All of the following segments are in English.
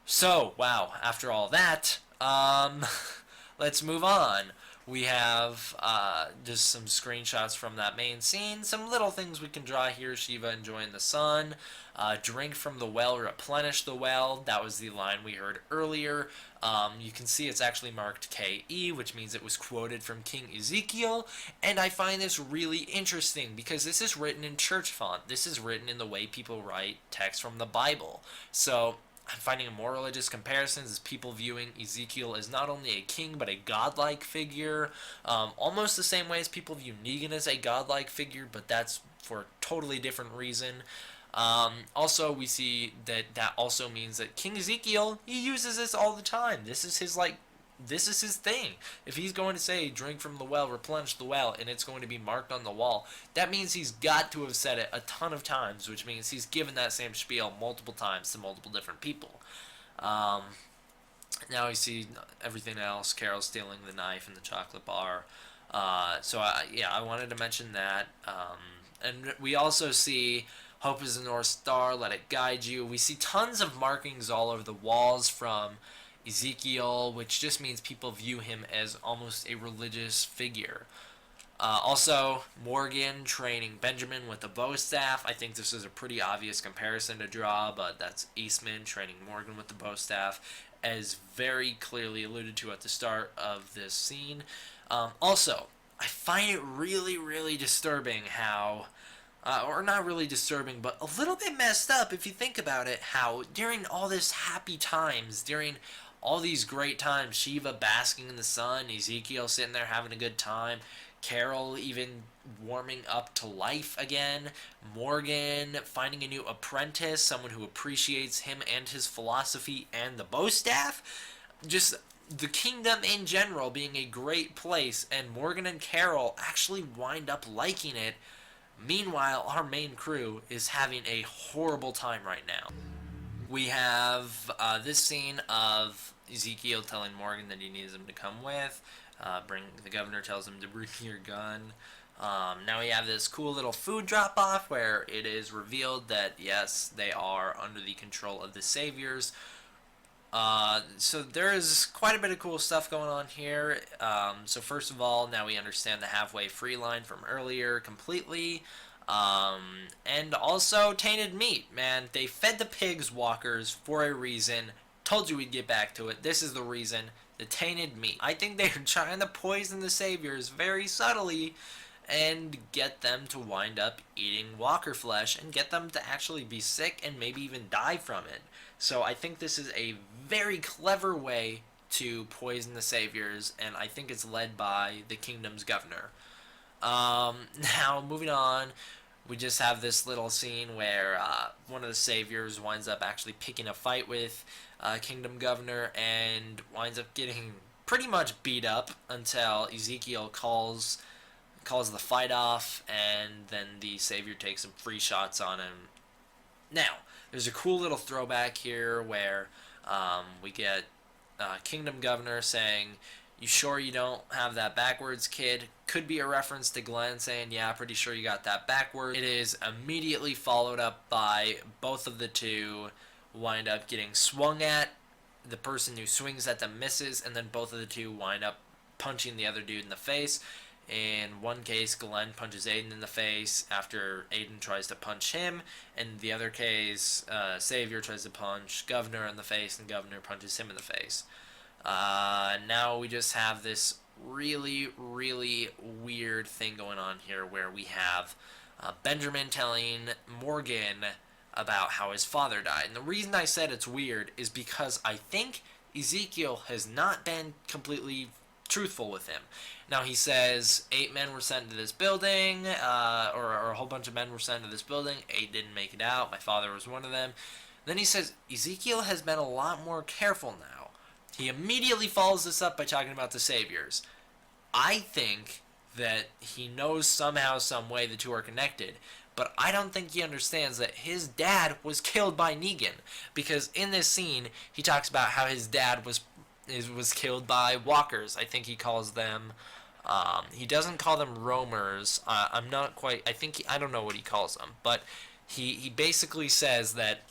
So, wow, after all that, let's move on. We have just some screenshots from that main scene. Some little things we can draw here. Shiva enjoying the sun. Drink from the well, replenish the well. That was the line we heard earlier. You can see it's actually marked KE, which means it was quoted from King Ezekiel. And I find this really interesting because this is written in church font. This is written in the way people write text from the Bible. So I'm finding more religious comparisons as people viewing Ezekiel as not only a king but a godlike figure, almost the same way as people view Negan as a godlike figure, but that's for a totally different reason. Also, we see that also means that King Ezekiel, he uses this all the time. This is his thing. If he's going to say, drink from the well, replenish the well, and it's going to be marked on the wall, that means he's got to have said it a ton of times, which means he's given that same spiel multiple times to multiple different people. Um, Now we see everything else. Carol stealing the knife and the chocolate bar. I wanted to mention that. And we also see Hope is the North Star, let it guide you. We see tons of markings all over the walls from Ezekiel, which just means people view him as almost a religious figure. Also, Morgan training Benjamin with the bow staff. I think this is a pretty obvious comparison to draw, but that's Eastman training Morgan with the bow staff, as very clearly alluded to at the start of this scene. Also, I find it really, really disturbing how, or not really disturbing, but a little bit messed up if you think about it, how during all this happy times, during all these great times, Shiva basking in the sun, Ezekiel sitting there having a good time, Carol even warming up to life again, Morgan finding a new apprentice, someone who appreciates him and his philosophy and the bow staff. Just the kingdom in general being a great place, and Morgan and Carol actually wind up liking it. Meanwhile, our main crew is having a horrible time right now. We have this scene of Ezekiel telling Morgan that he needs him to come with. The governor tells him to bring your gun. Now we have this cool little food drop off where it is revealed that yes, they are under the control of the saviors. So there is quite a bit of cool stuff going on here. So first of all, now we understand the halfway free line from earlier completely. And also tainted meat, man. They fed the pigs walkers for a reason. Told you we'd get back to it. This is the reason. The tainted meat. I think they're trying to poison the saviors very subtly and get them to wind up eating walker flesh and get them to actually be sick and maybe even die from it. So I think this is a very clever way to poison the saviors, and I think it's led by the kingdom's governor. Now, moving on, we just have this little scene where one of the saviors winds up actually picking a fight with Kingdom Governor and winds up getting pretty much beat up until Ezekiel calls the fight off, and then the savior takes some free shots on him. Now, there's a cool little throwback here where we get Kingdom Governor saying, "You sure you don't have that backwards, kid?" Could be a reference to Glenn saying, "Yeah, pretty sure you got that backwards." It is immediately followed up by both of the two wind up getting swung at. The person who swings at them misses, and then both of the two wind up punching the other dude in the face. In one case, Glenn punches Aiden in the face after Aiden tries to punch him. In the other case, Savior tries to punch Governor in the face, and Governor punches him in the face. Now we just have this really, really weird thing going on here where we have Benjamin telling Morgan about how his father died. And the reason I said it's weird is because I think Ezekiel has not been completely truthful with him. Now he says 8 men were sent to this building, or a whole bunch of men were sent to this building. 8 didn't make it out. My father was one of them. Then he says Ezekiel has been a lot more careful now. He immediately follows this up by talking about the saviors. I think that he knows somehow, some way the two are connected, but I don't think he understands that his dad was killed by Negan, because in this scene he talks about how his dad was killed by walkers. I think he calls them. He doesn't call them roamers. I'm not quite. I don't know what he calls them, but he basically says that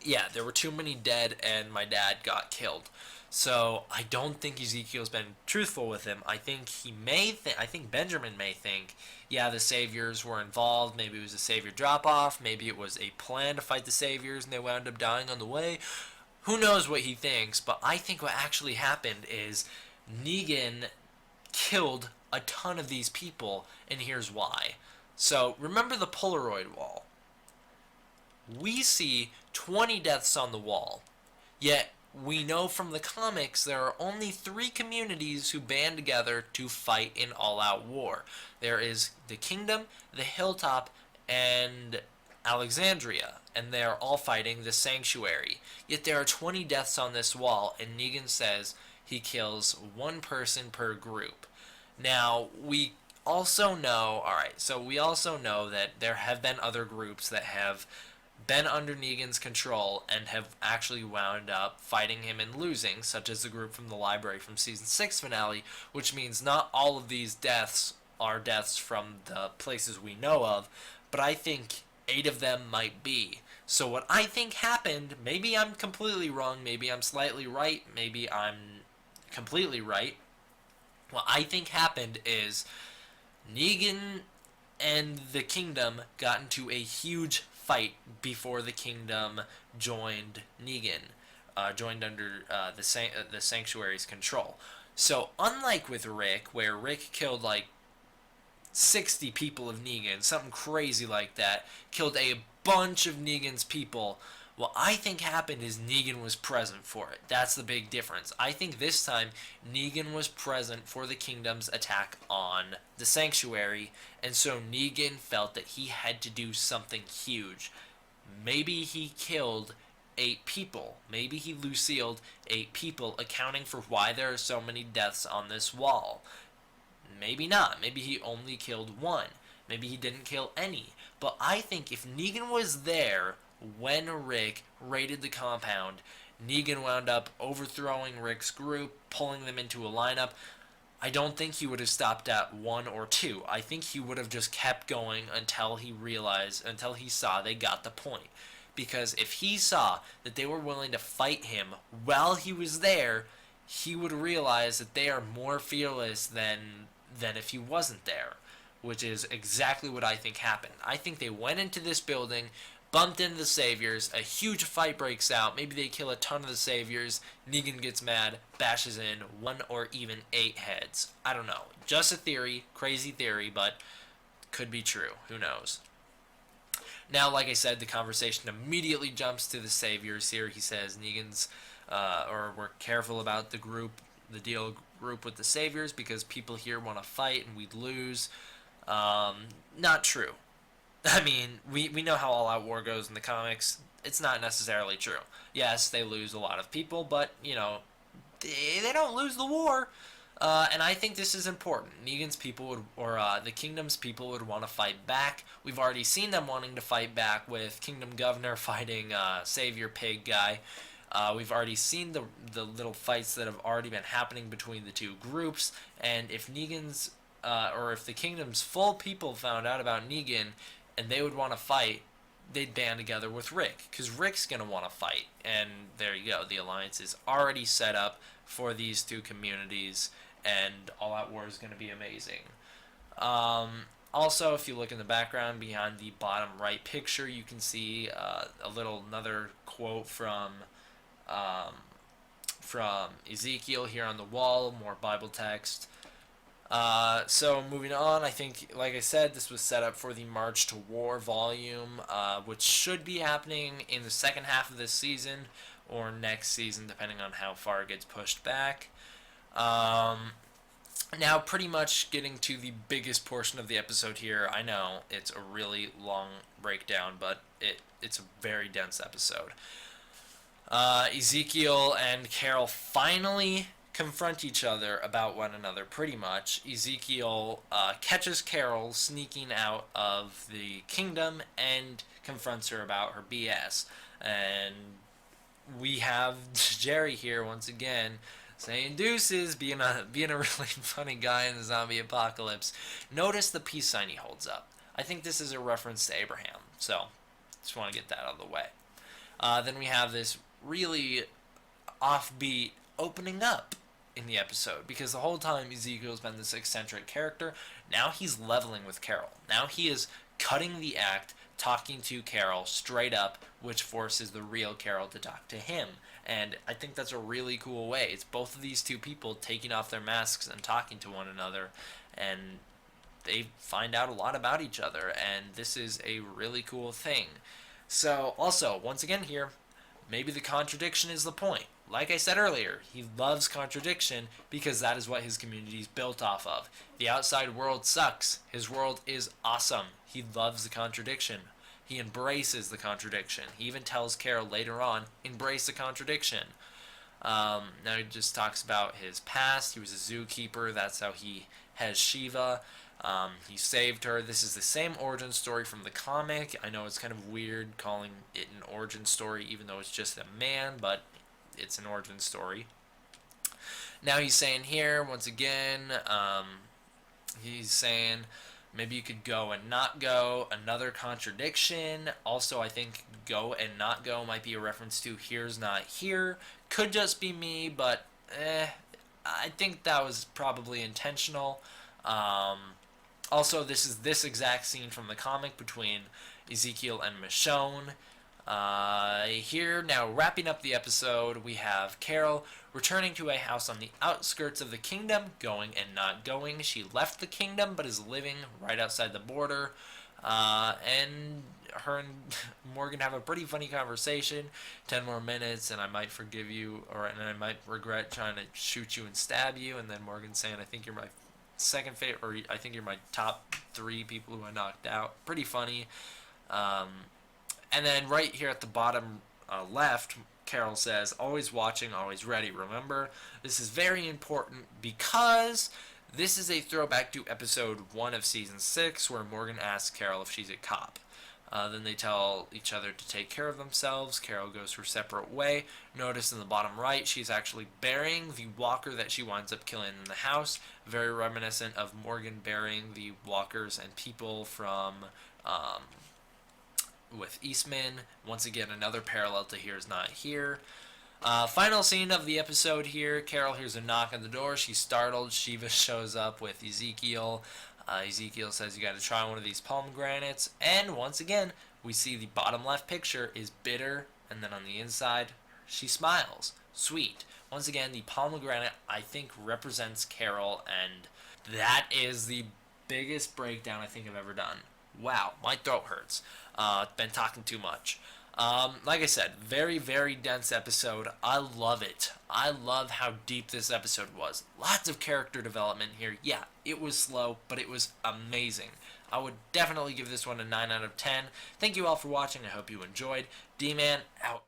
yeah, there were too many dead, and my dad got killed. So I don't think Ezekiel's been truthful with him. I think he may think. I think Benjamin may think, yeah, the Saviors were involved. Maybe it was a Savior drop off. Maybe it was a plan to fight the Saviors, and they wound up dying on the way. Who knows what he thinks? But I think what actually happened is Negan killed a ton of these people, and here's why. So remember the Polaroid wall. We see 20 deaths on the wall, yet we know from the comics there are only 3 communities who band together to fight in all-out war. There is the Kingdom, the Hilltop, and Alexandria, and they are all fighting the Sanctuary. Yet there are 20 deaths on this wall, and Negan says he kills 1 person per group. Now, we also know, alright, so we also know that there have been other groups that have been under Negan's control and have actually wound up fighting him and losing, such as the group from the library from season 6 finale, which means not all of these deaths are deaths from the places we know of, but I think 8 of them might be. So what I think happened, maybe I'm completely wrong, maybe I'm slightly right, maybe I'm completely right. What I think happened is Negan and the Kingdom got into a huge fight before the Kingdom joined Negan, joined under the Sanctuary's control. So unlike with Rick, where Rick killed like 60 people of Negan, something crazy like that, killed a bunch of Negan's people. What I think happened is Negan was present for it. That's the big difference. I think this time Negan was present for the Kingdom's attack on the Sanctuary, and so Negan felt that he had to do something huge. Maybe he killed 8 people. Maybe he Lucille'd 8 people, accounting for why there are so many deaths on this wall. Maybe not. Maybe he only killed 1. Maybe he didn't kill any. But I think if Negan was there when Rick raided the compound, Negan wound up overthrowing Rick's group, pulling them into a lineup. I don't think he would have stopped at 1 or 2. I think he would have just kept going until he saw they got the point. Because if he saw that they were willing to fight him while he was there, he would realize that they are more fearless than if he wasn't there, which is exactly what I think happened. I think they went into this building, bumped into the Saviors, a huge fight breaks out, maybe they kill a ton of the Saviors, Negan gets mad, bashes in 1 or even 8 heads. I don't know. Just a theory, crazy theory, but could be true. Who knows? Now, like I said, the conversation immediately jumps to the Saviors here. He says Negan's, or we're careful about the deal group with the Saviors because people here want to fight and we'd lose. Not true. I mean, we know how All Out War goes in the comics. It's not necessarily true. Yes, they lose a lot of people, but, you know, they don't lose the war. And I think this is important. Negan's people would, or the Kingdom's people would want to fight back. We've already seen them wanting to fight back with Kingdom Governor fighting Savior Pig guy. We've already seen the little fights that have already been happening between the 2 groups. And if Negan's, or if the Kingdom's full people found out about Negan and they would want to fight, they'd band together with Rick, because Rick's going to want to fight. And there you go. The alliance is already set up for these 2 communities, and All Out War is going to be amazing. Also, if you look in the background behind the bottom right picture, you can see another quote from Ezekiel here on the wall, more Bible text. So moving on, I think, like I said, this was set up for the March to War volume, which should be happening in the second half of this season or next season, depending on how far it gets pushed back. Now, pretty much getting to the biggest portion of the episode here. I know it's a really long breakdown, but it's a very dense episode. Ezekiel and Carol finally confront each other about one another, pretty much. Ezekiel catches Carol sneaking out of the Kingdom and confronts her about her BS. And we have Jerry here once again saying deuces, being a really funny guy in the zombie apocalypse. Notice the peace sign he holds up. I think this is a reference to Abraham, so just want to get that out of the way. Then we have this really offbeat opening up in the episode, because the whole time Ezekiel's been this eccentric character. Now he's leveling with Carol. Now he is cutting the act, talking to Carol straight up, which forces the real Carol to talk to him. And I think that's a really cool way. It's both of these two people taking off their masks and talking to one another, and they find out a lot about each other, and this is a really cool thing. So, also, once again here, maybe the contradiction is the point. Like I said earlier, he loves contradiction because that is what his community is built off of. The outside world sucks. His world is awesome. He loves the contradiction. He embraces the contradiction. He even tells Carol later on, embrace the contradiction. Now he just talks about his past. He was a zookeeper. That's how he has Shiva. He saved her. This is the same origin story from the comic. I know it's kind of weird calling it an origin story even though it's just a man, but it's an origin story. Now he's saying here, once again, he's saying maybe you could go and not go. Another contradiction. Also, I think go and not go might be a reference to here's not here. Could just be me, but I think that was probably intentional. Also, this is this exact scene from the comic between Ezekiel and Michonne. Here, now wrapping up the episode, we have Carol returning to a house on the outskirts of the kingdom, going and not going. She left the kingdom, but is living right outside the border. And her and Morgan have a pretty funny conversation. 10 more minutes, and I might forgive you, and I might regret trying to shoot you and stab you. And then Morgan saying, I think you're my second favorite, or I think you're my top 3 people who I knocked out. Pretty funny. And then right here at the bottom left, Carol says, always watching, always ready. Remember, this is very important because this is a throwback to episode 1 of season 6 where Morgan asks Carol if she's a cop. Then they tell each other to take care of themselves. Carol goes her separate way. Notice in the bottom right, she's actually burying the walker that she winds up killing in the house. Very reminiscent of Morgan burying the walkers and people from with Eastman. Once again, another parallel to Here's Not Here. Final scene of the episode here. Carol hears a knock on the door. She's startled. Shiva shows up with Ezekiel. Ezekiel says you got to try one of these pomegranates. And once again, we see the bottom left picture is bitter. And then on the inside, she smiles. Sweet. Once again, the pomegranate, I think, represents Carol. And that is the biggest breakdown I think I've ever done. Wow, my throat hurts. Been talking too much. Like I said, very, very dense episode. I love it. I love how deep this episode was. Lots of character development here. Yeah, it was slow, but it was amazing. I would definitely give this one a 9 out of 10. Thank you all for watching. I hope you enjoyed. D-Man, out.